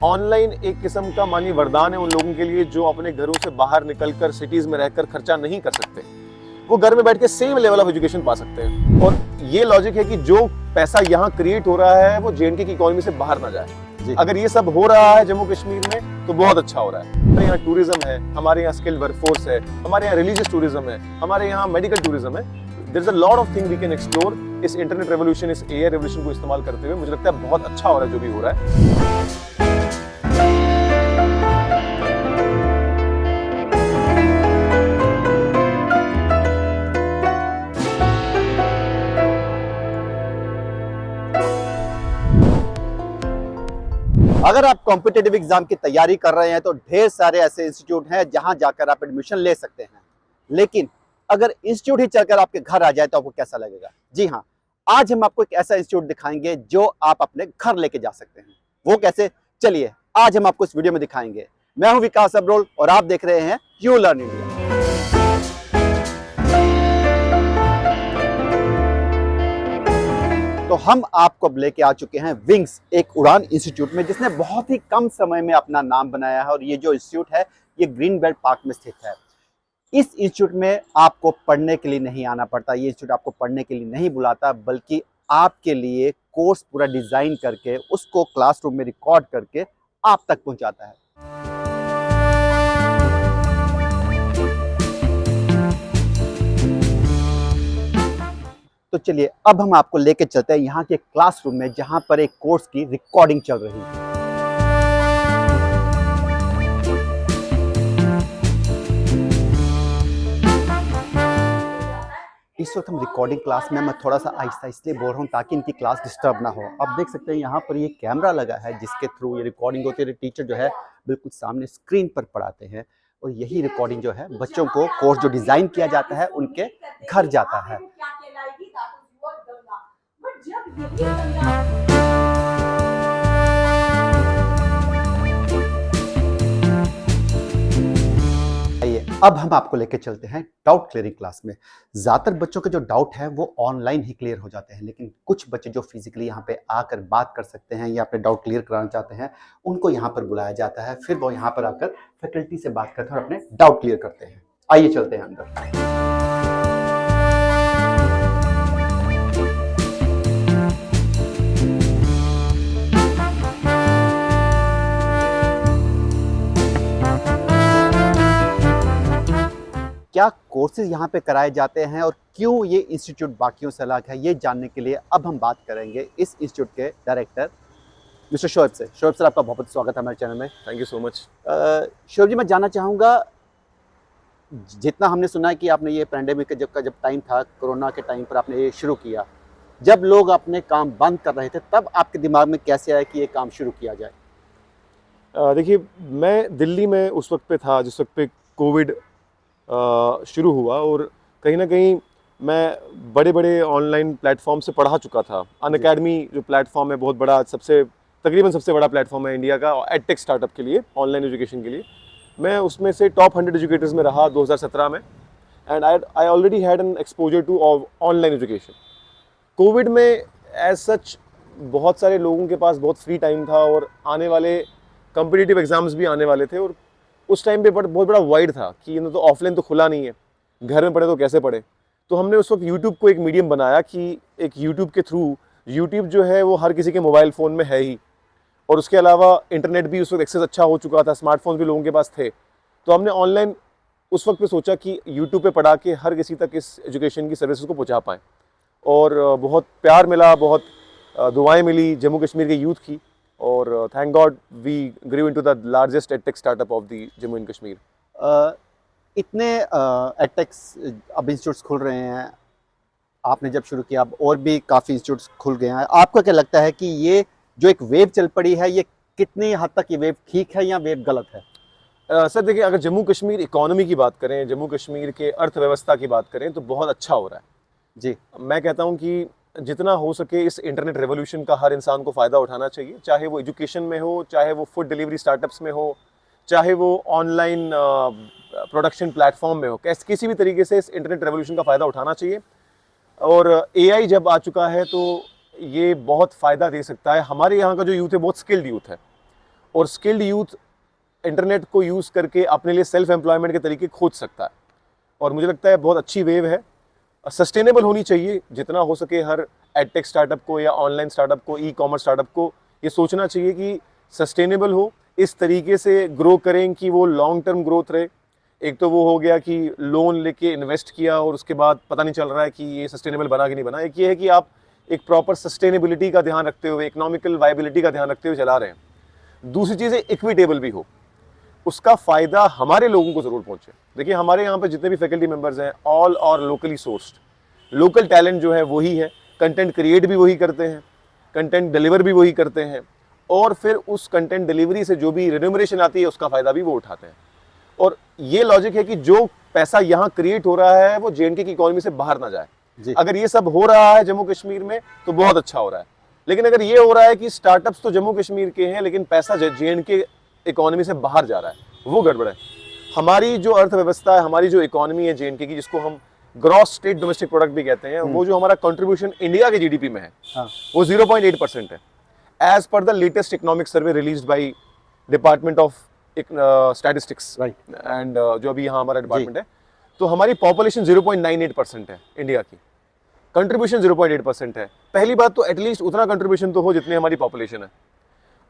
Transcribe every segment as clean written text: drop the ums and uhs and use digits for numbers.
Online एक किस्म का मानिए वरदान है उन लोगों के लिए जो अपने घरों से बाहर निकलकर सिटीज में रहकर खर्चा नहीं कर सकते। वो घर में बैठ के सेम लेवल ऑफ एजुकेशन पा सकते हैं। और ये लॉजिक है कि जो पैसा यहाँ क्रिएट हो रहा है वो जेएनके की इकोनॉमी से बाहर ना जाए। अगर ये सब हो रहा है जम्मू कश्मीर में तो बहुत अच्छा हो रहा है। हमारे यहाँ टूरिज्म है, हमारे यहाँ स्किल्ड वर्कफोर्स है, हमारे यहाँ रिलीजियस टूरिज्म है, हमारे यहाँ मेडिकल टूरिज्म है। There is a lot of thing we can explore. इस इंटरनेट रेवोल्यूशन, इस एआई रेवोल्यूशन को इस्तेमाल करते हुए मुझे लगता है बहुत अच्छा हो रहा है जो भी हो रहा है। अगर आप कॉम्पिटिटिव एग्जाम की तैयारी कर रहे हैं तो ढेर सारे ऐसे इंस्टीट्यूट हैं जहां जाकर आप एडमिशन ले सकते हैं। लेकिन अगर इंस्टीट्यूट ही चलकर आपके घर आ जाए तो आपको कैसा लगेगा? जी हाँ, आज हम आपको एक ऐसा इंस्टीट्यूट दिखाएंगे जो आप अपने घर लेके जा सकते हैं। वो कैसे, चलिए आज हम आपको इस वीडियो में दिखाएंगे। मैं हूं विकास अब्रोल और आप देख रहे हैं यू लर्न इंडिया। तो हम आपको अब लेके आ चुके हैं विंग्स, एक उड़ान इंस्टीट्यूट में जिसने बहुत ही कम समय में अपना नाम बनाया है। और ये जो इंस्टीट्यूट है ये ग्रीन बेल्ट पार्क में स्थित है। इस इंस्टीट्यूट में आपको पढ़ने के लिए नहीं आना पड़ता, ये इंस्टीट्यूट आपको पढ़ने के लिए नहीं बुलाता, बल्कि आपके लिए कोर्स पूरा डिजाइन करके उसको क्लासरूम में रिकॉर्ड करके आप तक पहुंचाता है। तो चलिए अब हम आपको लेके चलते हैं यहाँ के क्लासरूम में जहां पर एक कोर्स की रिकॉर्डिंग चल रही है। इस वक्त हम रिकॉर्डिंग क्लास में, मैं थोड़ा सा आहिस्ता इसलिए बोल रहा हूँ ताकि इनकी क्लास डिस्टर्ब ना हो। आप देख सकते हैं यहाँ पर ये कैमरा लगा है जिसके थ्रू ये रिकॉर्डिंग होती है। टीचर जो है बिल्कुल सामने स्क्रीन पर पढ़ाते हैं और यही रिकॉर्डिंग जो है बच्चों को कोर्स जो डिजाइन किया जाता है उनके घर जाता है। अब हम आपको लेके चलते हैं डाउट क्लियरिंग क्लास में। ज्यादातर बच्चों के जो डाउट है वो ऑनलाइन ही क्लियर हो जाते हैं, लेकिन कुछ बच्चे जो फिजिकली यहाँ पे आकर बात कर सकते हैं या अपने डाउट क्लियर कराना चाहते हैं उनको यहाँ पर बुलाया जाता है। फिर वो यहाँ पर आकर फैकल्टी से बात करते हैं और अपने डाउट क्लियर करते हैं। आइए चलते हैं अंदर। क्या कोर्सेज यहाँ पे कराए जाते हैं और क्यों ये इंस्टीट्यूट बाकियों से अलग है, ये जानने के लिए अब हम बात करेंगे इस इंस्टीट्यूट के डायरेक्टर मिस्टर शोएब से। शोएब सर, आपका बहुत बहुत स्वागत है हमारे चैनल में। Thank you so much. Shoaib ji, मैं जानना चाहूँगा, जितना हमने सुना है कि आपने ये पैंडेमिक जब टाइम था, कोरोना के टाइम पर आपने ये शुरू किया, जब लोग अपने काम बंद कर रहे थे तब आपके दिमाग में कैसे आया कि ये काम शुरू किया जाए? देखिए, मैं दिल्ली में उस वक्त पे था जिस वक्त पे कोविड शुरू हुआ और कहीं ना कहीं मैं बड़े बड़े ऑनलाइन प्लेटफॉर्म से पढ़ा चुका था। अनअकैडमी जो प्लेटफॉर्म है बहुत बड़ा, तकरीबन सबसे बड़ा प्लेटफॉर्म है इंडिया का एडटेक स्टार्टअप के लिए, ऑनलाइन एजुकेशन के लिए। मैं उसमें से टॉप 100 एजुकेटर्स में रहा 2017 में। And I already had an exposure to online education. COVID में एज सच बहुत सारे लोगों के पास बहुत फ्री टाइम था और आने वाले कॉम्पिटिटिव एग्जाम्स भी आने वाले थे और उस टाइम पे बहुत बड़ा वाइड था कि तो ऑफलाइन तो खुला नहीं है, घर में पढ़े तो कैसे पढ़े। तो हमने उस वक्त यूट्यूब को एक मीडियम बनाया कि एक यूट्यूब के थ्रू, यूट्यूब जो है वो हर किसी के मोबाइल फ़ोन में है ही, और उसके अलावा इंटरनेट भी उस वक्त एक्सेस अच्छा हो चुका था, स्मार्टफोन भी लोगों के पास थे। तो हमने ऑनलाइन उस वक्त पे सोचा कि यूट्यूब पे पढ़ा के हर किसी तक इस एजुकेशन की सर्विसेज को पहुँचा पाएँ। और बहुत प्यार मिला, बहुत दुआएँ मिली जम्मू कश्मीर के यूथ की, और thank God we grew into the largest edtech startup of the Jammu and Kashmir. इतने एडटेक्स अब इंस्टीट्यूट्स खुल रहे हैं, आपने जब शुरू किया अब और भी काफ़ी इंस्टीट्यूट्स खुल गए हैं। आपको क्या लगता है कि ये जो एक वेव चल पड़ी है, ये कितनी हद तक ये वेव ठीक है या वेव गलत है? सर देखिए, अगर जम्मू कश्मीर इकोनॉमी की बात करें, जम्मू कश्मीर के अर्थव्यवस्था की बात करें तो बहुत अच्छा हो रहा है जी। मैं कहता हूँ कि जितना हो सके इस इंटरनेट रेवोल्यूशन का हर इंसान को फ़ायदा उठाना चाहिए, चाहे वो एजुकेशन में हो, चाहे वो फूड डिलीवरी स्टार्टअप्स में हो, चाहे वो ऑनलाइन प्रोडक्शन प्लेटफॉर्म में हो। किसी भी तरीके से इस इंटरनेट रेवोल्यूशन का फ़ायदा उठाना चाहिए। और एआई जब आ चुका है तो ये बहुत फ़ायदा दे सकता है। हमारे यहाँ का जो यूथ है बहुत स्किल्ड यूथ है और स्किल्ड यूथ इंटरनेट को यूज़ करके अपने लिए सेल्फ एम्प्लॉयमेंट के तरीके खोज सकता है। और मुझे लगता है बहुत अच्छी वेव है, सस्टेनेबल होनी चाहिए। जितना हो सके हर एडटेक स्टार्टअप को या ऑनलाइन स्टार्टअप को, ई कॉमर्स स्टार्टअप को ये सोचना चाहिए कि सस्टेनेबल हो, इस तरीके से ग्रो करें कि वो लॉन्ग टर्म ग्रोथ रहे। एक तो वो हो गया कि लोन लेके इन्वेस्ट किया और उसके बाद पता नहीं चल रहा है कि ये सस्टेनेबल बना कि नहीं बना। एक ये है कि आप एक प्रॉपर सस्टेनेबिलिटी का ध्यान रखते हुए, इकोनॉमिकल वायबिलिटी का ध्यान रखते हुए चला रहे हैं। दूसरी चीज़ है इक्विटेबल भी हो, उसका फ़ायदा हमारे लोगों को ज़रूर पहुँचे। देखिए हमारे यहाँ पे जितने भी फैकल्टी मेंबर्स हैं ऑल और लोकली सोर्स्ड, लोकल टैलेंट जो है वही है, कंटेंट क्रिएट भी वही करते हैं, कंटेंट डिलीवर भी वही करते हैं, और फिर उस कंटेंट डिलीवरी से जो भी रिन्यूमरेशन आती है उसका फ़ायदा भी वो उठाते हैं। और ये लॉजिक है कि जो पैसा यहाँ क्रिएट हो रहा है वो जेएनके की इकोनॉमी से बाहर ना जाए। अगर ये सब हो रहा है जम्मू कश्मीर में तो बहुत अच्छा हो रहा है, लेकिन अगर ये हो रहा है कि स्टार्टअप्स तो जम्मू कश्मीर के हैं लेकिन पैसा जेएनके इकोनॉमी से बाहर जा रहा है, वो गड़बड़ है। हमारी जो अर्थव्यवस्था है, हमारी जो इकोनॉमी है जेएनके की, जिसको हम ग्रॉस स्टेट डोमेस्टिक प्रोडक्ट भी कहते हैं, वो जो हमारा कंट्रीब्यूशन इंडिया के जीडीपी में है वो 0.8% है, as per the latest economic survey released by department of statistics and जो अभी यहाँ हमारा डिपार्टमेंट है। तो हमारी पॉपुलेशन 0.98% है इंडिया की, कंट्रीब्यूशन 0.8% है। पहली बात तो एटलीस्ट उतना कंट्रीब्यूशन तो हो जितनी हमारी पॉपुलेशन है,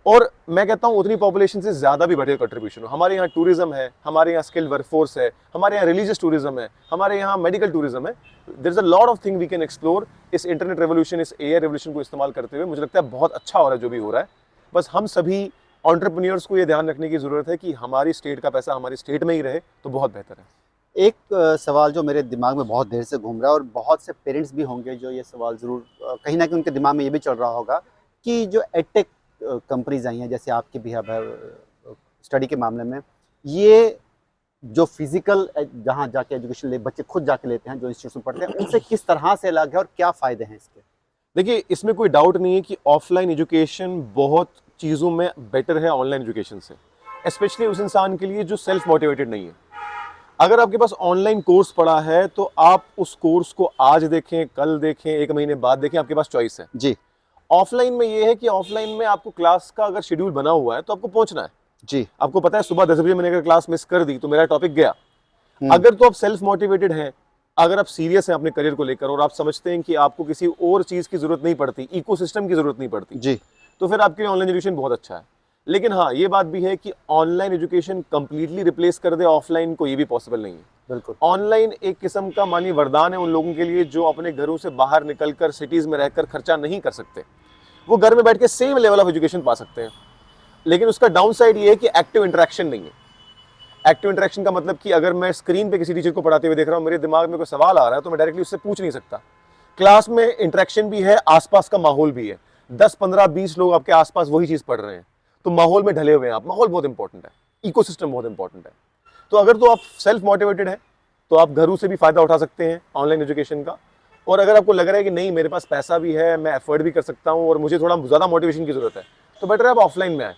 और मैं कहता हूँ उतनी पॉपुलेशन से ज़्यादा भी बढ़े कंट्रीब्यूशन हो। हमारे यहाँ टूरिज्म है, हमारे यहाँ स्किल्ड वर्कफोर्स है, हमारे यहाँ रिलीजियस टूरिज्म है, हमारे यहाँ मेडिकल टूरिज्म है। There is a lot of thing we can explore. इस इंटरनेट रेवोल्यूशन, इस एआई रेवोल्यूशन को इस्तेमाल करते हुए मुझे लगता है बहुत अच्छा हो रहा है जो भी हो रहा है। बस हम सभी एंटरप्रेन्योर्स को ये ध्यान रखने की ज़रूरत है कि हमारी स्टेट का पैसा हमारी स्टेट में ही रहे तो बहुत बेहतर है। एक सवाल जो मेरे दिमाग में बहुत देर से घूम रहा है, और बहुत से पेरेंट्स भी होंगे जो ये सवाल ज़रूर कहीं ना कहीं उनके दिमाग में ये भी चल रहा होगा कि जो एडटेक कंपनीज आई हैं, जैसे आपकी भी अब स्टडी के मामले में, ये जो फिजिकल जहाँ जाके एजुकेशन ले बच्चे खुद जाके लेते हैं, जो इंस्टीट्यूट में पढ़ते हैं, उनसे किस तरह से अलग है और क्या फ़ायदे हैं इसके? देखिए इसमें कोई डाउट नहीं है कि ऑफलाइन एजुकेशन बहुत चीज़ों में बेटर है ऑनलाइन एजुकेशन से, स्पेशली उस इंसान के लिए जो सेल्फ मोटिवेटेड नहीं है। अगर आपके पास ऑनलाइन कोर्स पड़ा है तो आप उस कोर्स को आज देखें, कल देखें, एक महीने बाद देखें, आपके पास चॉइस है जी। ऑफलाइन में ये है कि ऑफलाइन में आपको क्लास का अगर शेड्यूल बना हुआ है तो आपको पहुंचना है जी। आपको पता है सुबह 10 बजे मैंने अगर क्लास मिस कर दी तो मेरा टॉपिक गया। अगर तो आप सेल्फ मोटिवेटेड हैं, अगर आप सीरियस हैं अपने करियर को लेकर और आप समझते हैं कि आपको किसी और चीज़ की ज़रूरत नहीं पड़ती, इकोसिस्टम की ज़रूरत नहीं पड़ती जी, तो फिर आपके लिए ऑनलाइन एजुकेशन बहुत अच्छा है। लेकिन हाँ ये बात भी है कि ऑनलाइन एजुकेशन कंप्लीटली रिप्लेस कर दे ऑफलाइन को, ये भी पॉसिबल नहीं है। बिल्कुल। ऑनलाइन एक किस्म का मानिए वरदान है उन लोगों के लिए जो अपने घरों से बाहर निकलकर सिटीज़ में रहकर खर्चा नहीं कर सकते, वो घर में बैठ के सेम लेवल ऑफ एजुकेशन पा सकते हैं। लेकिन उसका डाउन साइड ये है कि एक्टिव इंटरेक्शन नहीं है। एक्टिव इंटरेक्शन का मतलब कि अगर मैं स्क्रीन पे किसी टीचर को पढ़ाते हुए देख रहा हूँ, मेरे दिमाग में कोई सवाल आ रहा है तो मैं डायरेक्टली उससे पूछ नहीं सकता। क्लास में इंटरेक्शन भी है, आसपास का माहौल भी है, 10, 15, 20 लोग आपके आसपास वही चीज़ पढ़ रहे हैं, तो माहौल में ढले हुए हैं आप। माहौल बहुत इंपॉर्टेंट है, इकोसिस्टम बहुत इंपॉर्टेंट है। तो अगर तो आप सेल्फ मोटिवेटेड है तो आप घरों से भी फायदा उठा सकते हैं ऑनलाइन एजुकेशन का, और अगर आपको लग रहा है कि नहीं मेरे पास पैसा भी है, मैं एफर्ट भी कर सकता हूँ और मुझे थोड़ा ज़्यादा मोटिवेशन की ज़रूरत है, तो बेटर है आप ऑफलाइन में आए।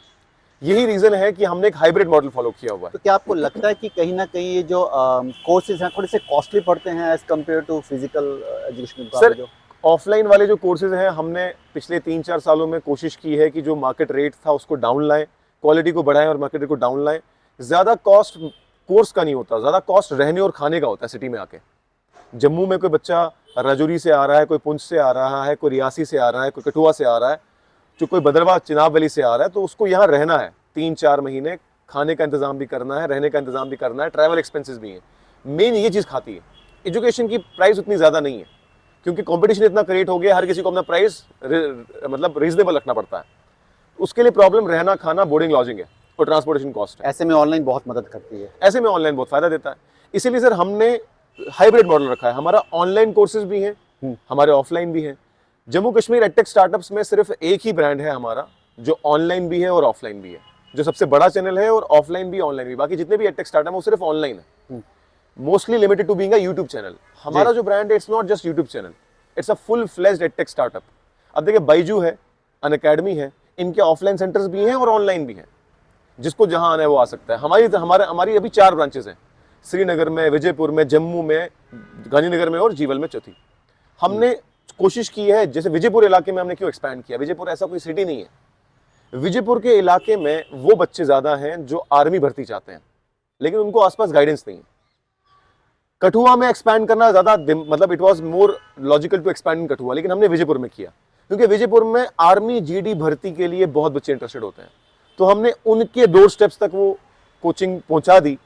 यही रीज़न है कि हमने एक हाइब्रिड मॉडल फॉलो किया हुआ है। तो क्या आपको लगता है कि कहीं ना कहीं ये जो कोर्सेज हैं थोड़े से कॉस्टली पड़ते हैं as compare to physical education? Sir offline वाले जो कोर्सेज हैं हमने पिछले 3-4 सालों में कोशिश की है कि जो मार्केट रेट था उसको डाउन लाएं, क्वालिटी को बढ़ाएं और मार्केट रेट को डाउन लाएं। ज़्यादा कॉस्ट कोर्स का नहीं होता, ज़्यादा कॉस्ट रहने और खाने का होता है। सिटी में आके जम्मू में कोई बच्चा राजौरी से आ रहा है, कोई पुंछ से आ रहा है, कोई रियासी से आ रहा है, कोई कठुआ से आ रहा है, जो कोई भद्रवाह चिनाब वैली से आ रहा है, तो उसको यहाँ रहना है 3-4 महीने, खाने का इंतज़ाम भी करना है, रहने का इंतज़ाम भी करना है, ट्रैवल एक्सपेंसेस भी हैं। मेन ये चीज़ खाती है। एजुकेशन की प्राइस उतनी ज़्यादा नहीं है क्योंकि कंपटीशन इतना क्रिएट हो गया, हर किसी को अपना प्राइस मतलब रीजनेबल रखना पड़ता है। उसके लिए प्रॉब्लम रहना, खाना, बोर्डिंग, लॉजिंग है और ट्रांसपोर्टेशन कॉस्ट है। ऐसे में ऑनलाइन बहुत मदद करती है। ऐसे में ऑनलाइन बहुत फ़ायदा देता है। इसीलिए सर हमने हाइब्रिड मॉडल रखा है। हमारा ऑनलाइन कोर्सेज भी हैं, हमारे ऑफलाइन भी हैं। जम्मू कश्मीर एडटेक स्टार्टअप्स में सिर्फ एक ही ब्रांड है हमारा जो ऑनलाइन भी है और ऑफलाइन भी है, जो सबसे बड़ा चैनल है, और ऑफलाइन भी ऑनलाइन भी। बाकी जितने भी एडटेक स्टार्टअप है वो सिर्फ ऑनलाइन है, mostly limited to being a YouTube channel. हमारा जो ब्रांड है it's not just YouTube channel, it's a full fledged edtech startup. अब देखिए बाइजू है, अनअकैडमी है, इनके ऑफलाइन सेंटर्स भी हैं और ऑनलाइन भी हैं। जिसको जहां आना है वो आ सकता है। हमारी अभी 4 ब्रांचेस हैं, श्रीनगर में, विजयपुर में, जम्मू में, गांधीनगर में और जीवल में चौथी। हमने कोशिश की है, जैसे विजयपुर इलाके में हमने क्यों एक्सपैंड किया, विजयपुर ऐसा कोई सिटी नहीं है, विजयपुर के इलाके में वो बच्चे ज़्यादा हैं जो आर्मी भर्ती चाहते हैं, लेकिन उनको आसपास गाइडेंस नहीं है। कठुआ में एक्सपैंड करना ज़्यादा मतलब it was more logical to expand in Kathua, लेकिन हमने विजयपुर में किया क्योंकि विजयपुर में आर्मी जीडी भर्ती के लिए बहुत बच्चे इंटरेस्टेड होते हैं। तो हमने उनके डोर स्टेप्स तक वो कोचिंग पहुंचा दी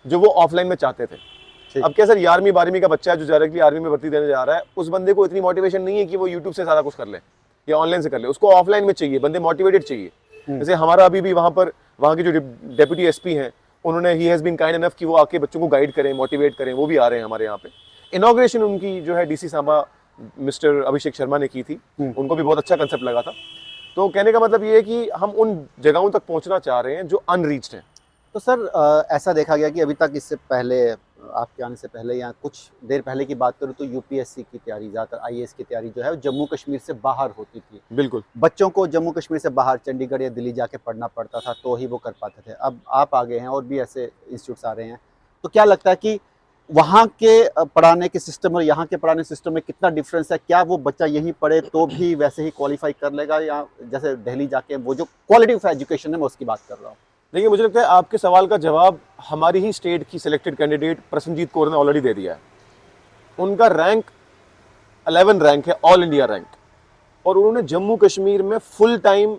जो वो ऑफलाइन में चाहते थे। अब क्या सर, 11वीं 12वीं का बच्चा है जो डायरेक्टली आर्मी में भर्ती देने जा रहा है, उस बंदे को इतनी मोटिवेशन नहीं है कि वो यूट्यूब से सारा कुछ कर ले या ऑनलाइन से कर ले, उसको ऑफलाइन में चाहिए, बंदे मोटिवेटेड चाहिए। जैसे हमारा अभी भी वहाँ के जो डेप्यूटी एसपी हैं, उन्होंने he has been kind enough कि वो आके बच्चों को गाइड करें, मोटिवेट करें, वो भी आ रहे हैं हमारे यहाँ पे। इनॉग्रेशन उनकी जो है डीसी सांबा मिस्टर अभिषेक शर्मा ने की थी, उनको भी बहुत अच्छा कंसेप्ट लगा था। तो कहने का मतलब ये है कि हम उन जगहों तक पहुंचना चाह रहे हैं जो अनरीच्ड हैं। तो सर ऐसा देखा गया कि अभी तक, इससे पहले आपके आने से पहले या कुछ देर पहले की बात करूँ तो यूपीएससी की तैयारी, ज़्यादातर आईएएस की तैयारी जो है जम्मू कश्मीर से बाहर होती थी। बिल्कुल, बच्चों को जम्मू कश्मीर से बाहर चंडीगढ़ या दिल्ली जाके पढ़ना पड़ता था तो ही वो कर पाते थे। अब आप आ गए हैं और भी ऐसे इंस्टीट्यूट्स आ रहे हैं, तो क्या लगता है कि वहाँ के पढ़ाने के सिस्टम और यहाँ के पढ़ाने सिस्टम में कितना डिफरेंस है? क्या वो बच्चा यहीं पढ़े तो भी वैसे ही क्वालिफाई कर लेगा, या जैसे दिल्ली जाके वो जो क्वालिटी ऑफ एजुकेशन है मैं उसकी बात कर रहा हूँ? देखिए, मुझे लगता है आपके सवाल का जवाब हमारी ही स्टेट की सिलेक्टेड कैंडिडेट प्रसन्नजीत कौर ने ऑलरेडी दे दिया है। उनका रैंक 11 रैंक है, ऑल इंडिया रैंक, और उन्होंने जम्मू कश्मीर में फुल टाइम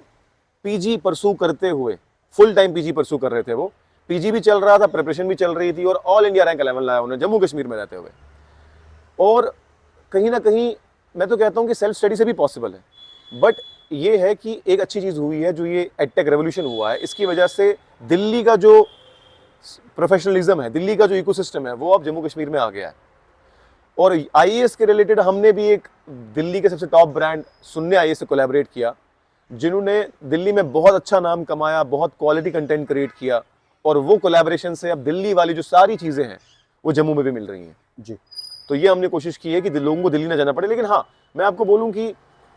पीजी परसू करते हुए, फुल टाइम पीजी परसू कर रहे थे, वो पीजी भी चल रहा था, प्रिपरेशन भी चल रही थी, और ऑल इंडिया रैंक 11 लाया उन्होंने जम्मू कश्मीर में रहते हुए। और कहीं ना कहीं मैं तो कहता हूँ कि सेल्फ स्टडी से भी पॉसिबल है, बट ये है कि एक अच्छी चीज़ हुई है जो ये एडटेक रेवोल्यूशन हुआ है, इसकी वजह से दिल्ली का जो प्रोफेशनलिज्म है, दिल्ली का जो इकोसिस्टम है, वो अब जम्मू कश्मीर में आ गया है। और आईएएस के रिलेटेड हमने भी एक दिल्ली के सबसे टॉप ब्रांड सुन्ने आईएएस से कोलैबोरेट किया, जिन्होंने दिल्ली में बहुत अच्छा नाम कमाया, बहुत क्वालिटी कंटेंट क्रिएट किया, और वो कोलैबोरेशन से अब दिल्ली वाली जो सारी चीज़ें हैं वो जम्मू में भी मिल रही हैं जी। तो ये हमने कोशिश की है कि लोगों को दिल्ली ना जाना पड़े। लेकिन हाँ, मैं आपको बोलूँ कि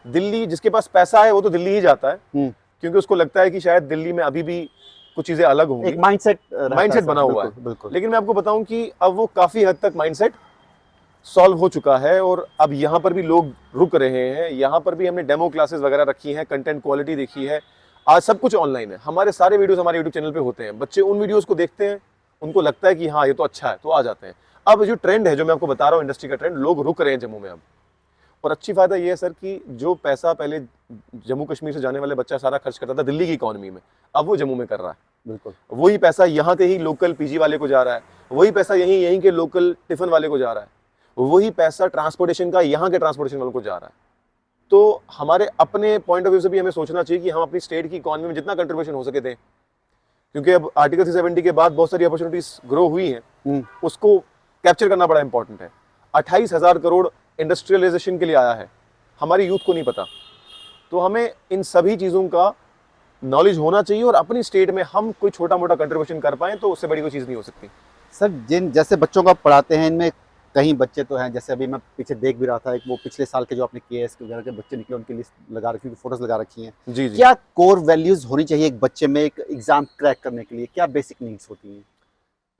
दिल्ली, जिसके पास पैसा है वो तो दिल्ली ही जाता है, क्योंकि उसको लगता है कि शायद दिल्ली में अभी भी कुछ चीज़ें अलग होंगी, एक माइंडसेट बना हुआ है। बिल्कुल। लेकिन मैं आपको बताऊं कि अब वो काफ़ी हद तक माइंडसेट सॉल्व हो चुका है, और अब यहाँ पर भी लोग रुक रहे हैं। यहाँ पर भी हमने डेमो क्लासेस वगैरह रखी हैं, कंटेंट क्वालिटी देखी है, आज सब कुछ ऑनलाइन है। हमारे सारे वीडियोस हमारे यूट्यूब चैनल पे होते हैं, बच्चे उन वीडियोस को देखते हैं, उनको लगता है कि हाँ ये तो अच्छा है, तो आ जाते हैं। अब जो ट्रेंड है, जो मैं आपको बता रहा हूँ, इंडस्ट्री का ट्रेंड, लोग रुक रहे हैं जम्मू में अब। और अच्छी फायदा ये है सर कि जो पैसा पहले जम्मू कश्मीर से जाने वाले बच्चा सारा खर्च करता था दिल्ली की इकोनॉमी में, अब वो जम्मू में कर रहा है। बिल्कुल, वही पैसा यहाँ के ही लोकल पीजी वाले को जा रहा है, वही पैसा यहीं के लोकल टिफिन वाले को जा रहा है, वही पैसा ट्रांसपोर्टेशन का यहाँ के ट्रांसपोर्टेशन वालों को जा रहा है। तो हमारे अपने पॉइंट ऑफ व्यू से भी हमें सोचना चाहिए कि हम अपनी स्टेट की इकोनॉमी में जितना कंट्रीब्यूशन हो सके दें, क्योंकि अब आर्टिकल 370 के बाद बहुत सारी अपॉर्चुनिटीज ग्रो हुई हैं, उसको कैप्चर करना बड़ा इंपॉर्टेंट है। 28,000 करोड़ इंडस्ट्रियलाइजेशन के लिए आया है, हमारी यूथ को नहीं पता। तो हमें इन सभी चीज़ों का नॉलेज होना चाहिए, और अपनी स्टेट में हम कोई छोटा मोटा कंट्रीब्यूशन कर पाएं तो उससे बड़ी कोई चीज़ नहीं हो सकती। सर जिन जैसे बच्चों को आप पढ़ाते हैं, इनमें कई बच्चे तो हैं, जैसे अभी मैं पीछे देख भी रहा था, एक वो पिछले साल के जो आपने केएस वगैरह के बच्चे निकले, उनकी लिस्ट लगा रखी, फोटोज लगा रखी हैं। जी जी। क्या कोर वैल्यूज होनी चाहिए एक बच्चे में एक एग्जाम क्रैक करने के लिए? क्या बेसिक नीड्स होती हैं?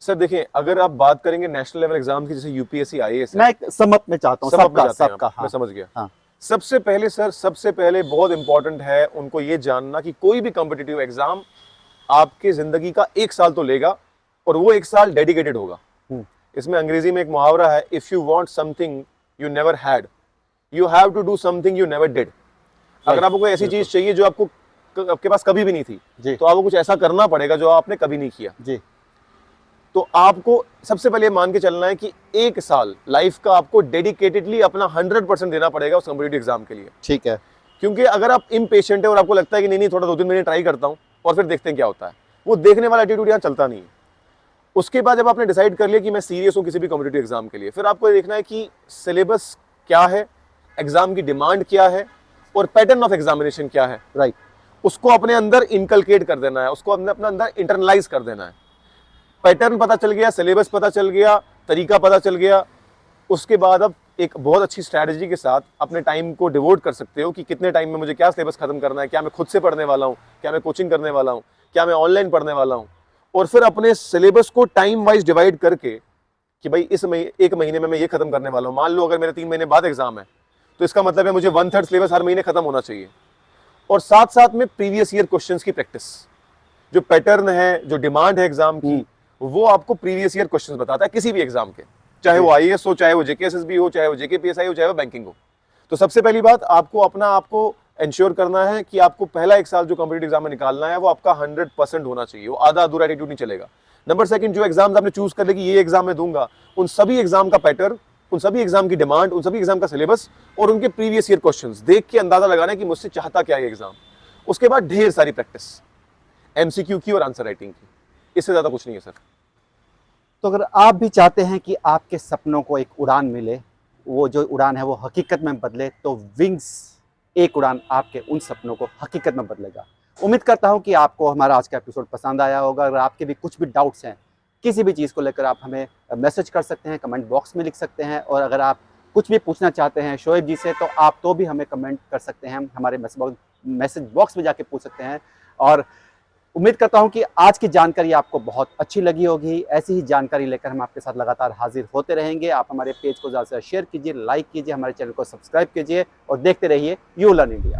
सर देखिए, अगर आप बात करेंगे नेशनल लेवल एग्जाम की, जैसे यूपीएससी आईएएस, मैं एक सम अप में चाहता हूँ सबका। मैं समझ गया। हाँ। सबसे पहले सर, सबसे पहले बहुत इंपॉर्टेंट है उनको ये जानना कि कोई भी कॉम्पिटिटिव एग्जाम आपके जिंदगी का 1 साल तो लेगा, और वो 1 साल डेडिकेटेड होगा। इसमें अंग्रेजी में एक मुहावरा है, if you want something you never had, you have to do something you never did. अगर आपको कोई ऐसी चीज चाहिए जो आपके पास कभी भी नहीं थी, तो आपको कुछ ऐसा करना पड़ेगा जो आपने कभी नहीं किया जी। तो आपको सबसे पहले मान के चलना है कि 1 साल लाइफ का आपको डेडिकेटेडली अपना 100% देना पड़ेगा उस कॉम्पिटिटिव एग्जाम के लिए। ठीक है। क्योंकि अगर आप इम्पेशेंट है और आपको लगता है कि नहीं थोड़ा 2-3 महीने ट्राई करता हूं और फिर देखते हैं क्या होता है, वो देखने वाला एटीट्यूड यहाँ चलता नहीं है। उसके बाद जब आपने डिसाइड कर लिया कि मैं सीरियस हूँ किसी भी कॉम्पिटिटिव एग्जाम के लिए, फिर आपको देखना है कि सिलेबस क्या है, एग्जाम की डिमांड क्या है, और पैटर्न ऑफ एग्जामिनेशन क्या है। राइट। उसको अपने अंदर इनकलकेट कर देना है, उसको अपने अंदर इंटरनलाइज कर देना है। पैटर्न पता चल गया, सिलेबस पता चल गया, तरीका पता चल गया, उसके बाद अब एक बहुत अच्छी स्ट्रैटेजी के साथ अपने टाइम को डिवोट कर सकते हो कि कितने टाइम में मुझे क्या सिलेबस खत्म करना है, क्या मैं खुद से पढ़ने वाला हूँ, क्या मैं कोचिंग करने वाला हूँ, क्या मैं ऑनलाइन पढ़ने वाला हूँ। और फिर अपने सिलेबस को टाइम वाइज डिवाइड करके कि भाई इस 1 महीने में मैं ये खत्म करने वाला हूँ। मान लो अगर मेरे 3 महीने बाद एग्जाम है, तो इसका मतलब है मुझे 1/3 सिलेबस हर महीने खत्म होना चाहिए। और साथ साथ में प्रीवियस ईयर क्वेश्चंस की प्रैक्टिस। जो पैटर्न है, जो डिमांड है एग्जाम की, वो आपको प्रीवियस ईयर क्वेश्चंस बताता है किसी भी एग्जाम के, चाहे वो आईएएस हो, चाहे वो जेकेएसएसबी हो, चाहे वो जेकेपीएसआई हो, चाहे वो बैंकिंग हो। तो सबसे पहली बात, आपको अपना आपको इंश्योर करना है कि आपको पहला एक साल जो कॉम्पिटिटिव एग्जाम में निकालना है वो आपका 100% होना चाहिए, वो आधा अधूरा एटीट्यूड नहीं चलेगा। नंबर सेकंड, जो एग्जाम्स आपने चूज कर ले कि ये एग्जाम मैं दूंगा, उन सभी एग्जाम का पैटर्न, उन सभी एग्जाम की डिमांड, उन सभी एग्जाम का सिलेबस और उनके प्रीवियस ईयर क्वेश्चंस देख के अंदाजा लगाना है कि मुझसे चाहता क्या है एग्जाम। उसके बाद ढेर सारी प्रैक्टिस एमसीक्यू की और आंसर राइटिंग की, इससे ज्यादा कुछ नहीं है सर। तो अगर आप भी चाहते हैं कि आपके सपनों को एक उड़ान मिले, वो जो उड़ान है वो हकीकत में बदले, तो विंग्स एक उड़ान आपके उन सपनों को हकीकत में बदलेगा। उम्मीद करता हूं कि आपको हमारा आज का एपिसोड पसंद आया होगा। अगर आपके भी कुछ भी डाउट्स हैं किसी भी चीज़ को लेकर, आप हमें मैसेज कर सकते हैं, कमेंट बॉक्स में लिख सकते हैं। और अगर आप कुछ भी पूछना चाहते हैं शोएब जी से, तो आप तो भी हमें कमेंट कर सकते हैं, हमारे मैसेज बॉक्स में जाके पूछ सकते हैं। और उम्मीद करता हूं कि आज की जानकारी आपको बहुत अच्छी लगी होगी। ऐसी ही जानकारी लेकर हम आपके साथ लगातार हाजिर होते रहेंगे। आप हमारे पेज को ज़्यादा से शेयर कीजिए, लाइक कीजिए, हमारे चैनल को सब्सक्राइब कीजिए और देखते रहिए यू लर्न इंडिया।